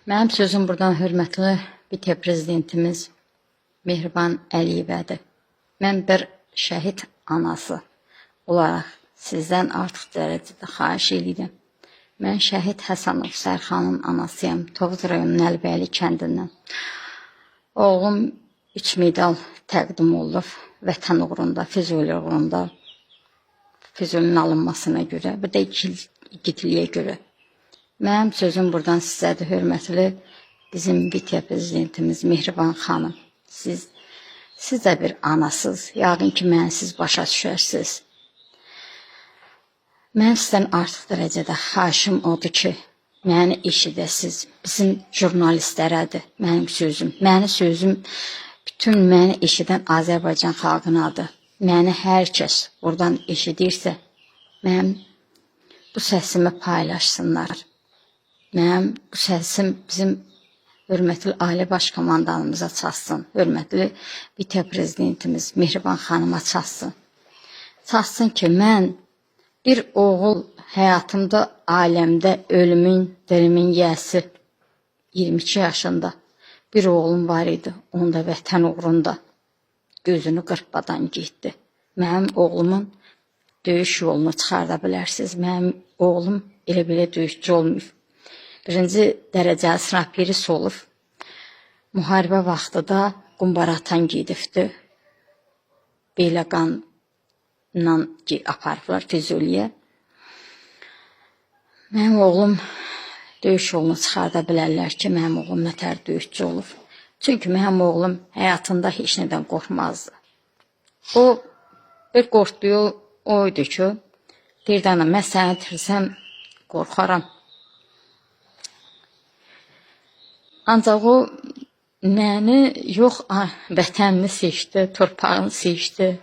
Mənim sözüm buradan hörmətli vitse-prezidentimiz Mehriban Əliyevədir. Mən bir şəhid anası olaraq sizdən artıq dərəcədə xahiş edirəm. Mən şəhid Həsənov Sərxanın anasıyam. Tovuz rayonu Nəlbəyli kəndindən. Oğlum 3 medal təqdim olunub vətən uğrunda, Füzuli uğrunda, Füzulinin alınmasına görə, bir də igidliyə görə. Mənim sözüm buradan sizədir, hörmətli bizim vitse-prezidentimiz Mehriban xanım. Siz də bir anasız, yəqin ki, mənsiz başa düşərsiniz. Mən sizdən artıq dərəcədə xahişim odur ki, məni eşidəsiz, bizim jurnalistlərədir mənim sözüm. Mənim sözüm bütün məni eşidən Azərbaycan xalqınadır. Məni hər kəs buradan eşidirsə, mənim bu səsimi paylaşsınlar. Mənim bu səsim bizim hörmətli Ali Baş Komandanımıza çatsın, hörmətli vitse-prezidentimiz Mehriban xanıma çatsın. Çatsın ki, mən bir oğul həyatımda, aləmdə ölümün, dirimin yiyəsi 22 yaşında bir oğlum var idi. Onda vətən uğrunda gözünü qırpmadan getdi. Mənim oğlumun döyüş yolunu çıxarda bilərsiniz. Mənim oğlum elə-belə döyüşçü olmayıb. Birinci dərəcəli snayperist olub. Müharibə vaxtı da qumbaratan gedibdi. Beyləqanla aparıblar Füzuliyə. Mənim oğlum döyüş yolunu çıxarda bilərlər ki, mənim oğlum nətər döyüşçü olub. Çünki mənim oğlum həyatında heç nədən qorxmazdı. O, bir qorxduğu oydu ki, bir dana mən səni itirsəm qorxaram. Ancaq o məni yox, vətənini seçdi, torpağını seçdi.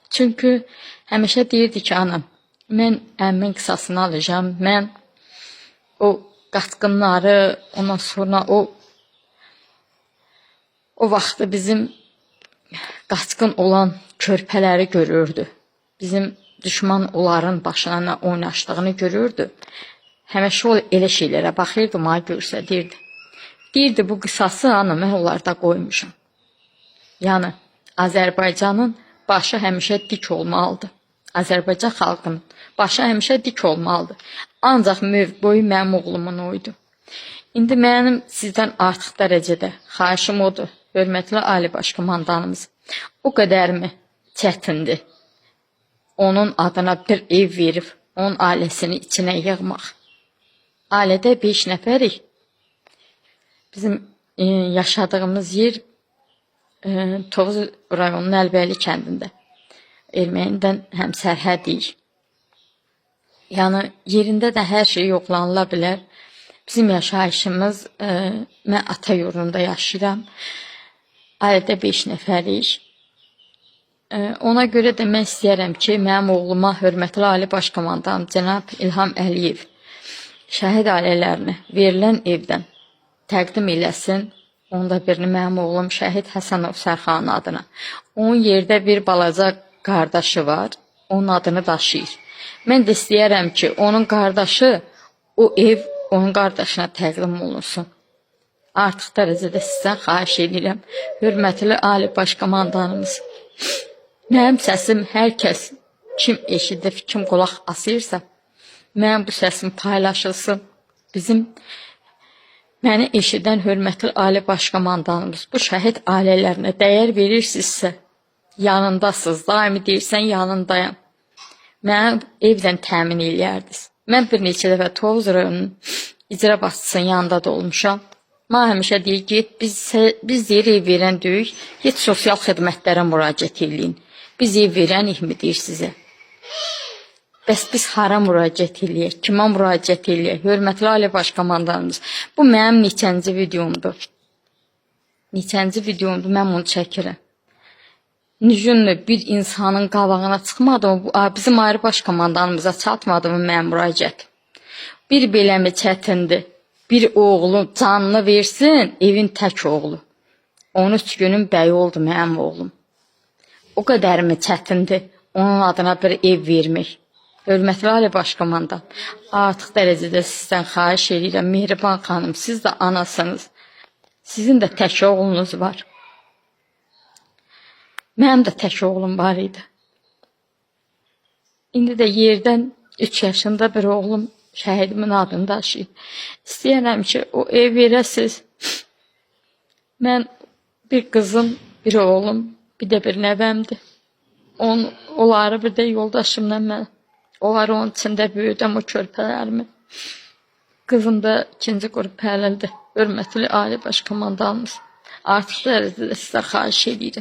Çünki həmişə deyirdi ki, anam, mən əmmin qısasını alacağım, mən o qatqınları, ondan sonra o vaxtı bizim qaçqın olan körpələri görürdü. Bizim düşman onların başına oynaşdığını görürdü. Həmişə o elə şeylərə baxırdı, mənə göstərirdi. Deyirdi, bu qısası anam, mən onlarda qoymuşam. Yəni, Azərbaycanın başı həmişə dik olmalıdır. Azərbaycan xalqının başı həmişə dik olmalıdır. Ancaq mövqeyi mənim oğlumun oydu. İndi mənim sizdən artıq dərəcədə xahişim odur, hörmətli Ali Baş Komandanımız. O qədərmi çətindir onun adına bir ev verib, onun ailəsini içinə yığmaq. Ailədə 5 nəfərik. Bizim yaşadığımız yer Tovuz rayonu Nəlbəyli kəndində. Ermənidən həm sərhədiyik. Yəni, yerində də hər şey yoxlanıla bilər. Bizim yaşayışımız, mən ata yurdunda yaşayıram. Ailədə 5 nəfərik. Ona görə də mən istəyərəm ki, mənim oğluma hörmətli Ali Baş Komandan cənab İlham Əliyev şəhid ailələrini verilən evdən təqdim eləsin. Onda birini mənim oğlum şəhid Həsənov Sərxanın adına. Onun yerdə bir balaca qardaşı var, onun adını daşıyır. Mən də istəyərəm ki, onun qardaşı, o ev onun qardaşına təqdim olunsun. Artıq dərəcədə sizdən xahiş edirəm, hörmətli Ali Baş Komandanımız. Mənim səsim hər kəs, kim eşidir, kim qulaq asırsa, mənim bu səsim paylaşılsın. Məni eşidən hörmətli Ali Baş Komandanımız, bu şəhid ailələrinə dəyər verirsinizsə, yanındasınız, daimi deyirsən yanındayam. Mənə evdən təmin eləyərdiniz. Mən bir neçə dəfə Tovuz rayonunun icra başçısının yanında da olmuşam. Mən həmişə deyir, get, biz deyir ev verən deyik, get sosial xidmətlərə müraciət eləyin. Biz ev verənik mi deyir sizə? Bəs biz hara müraciət eləyək, kimə müraciət eləyək? Hörmətli Ali Baş Komandanımız, bu mənim neçənci videomdur. Neçənci videomdur, mən bunu çəkirəm. Nücünlü bir insanın qabağına çıxmadı mı, bizim Ali Baş Komandanımıza çatmadı mı mənim müraciət? Bir beləmi çətindir, bir oğlu canını versin, evin tək oğlu. 13 günün bəyi oldu mənim oğlum. O qədərmi çətindir onun adına bir ev vermək. Hörmətli Ali Başkomandan, artıq dərəcədə sizdən xahiş edirəm, Mehriban xanım, siz də anasınız. Sizin də tək oğlunuz var. Mənim də tək oğlum var idi. İndi də yerdən 3 yaşında bir oğlum şəhidimin adını daşıyır. İstəyirəm ki, o ev verəsiz. Mən bir qızım, bir oğlum, bir də bir nəvəmdir. Onları bir də yoldaşımla mən. Onlar onun içində böyüdüm o körpələrimi. Qızım da 2-ci qrup həllildir. Hörmətli Ali Başkomandanımız. Artıq dərəcədə sizə xahiş edirəm.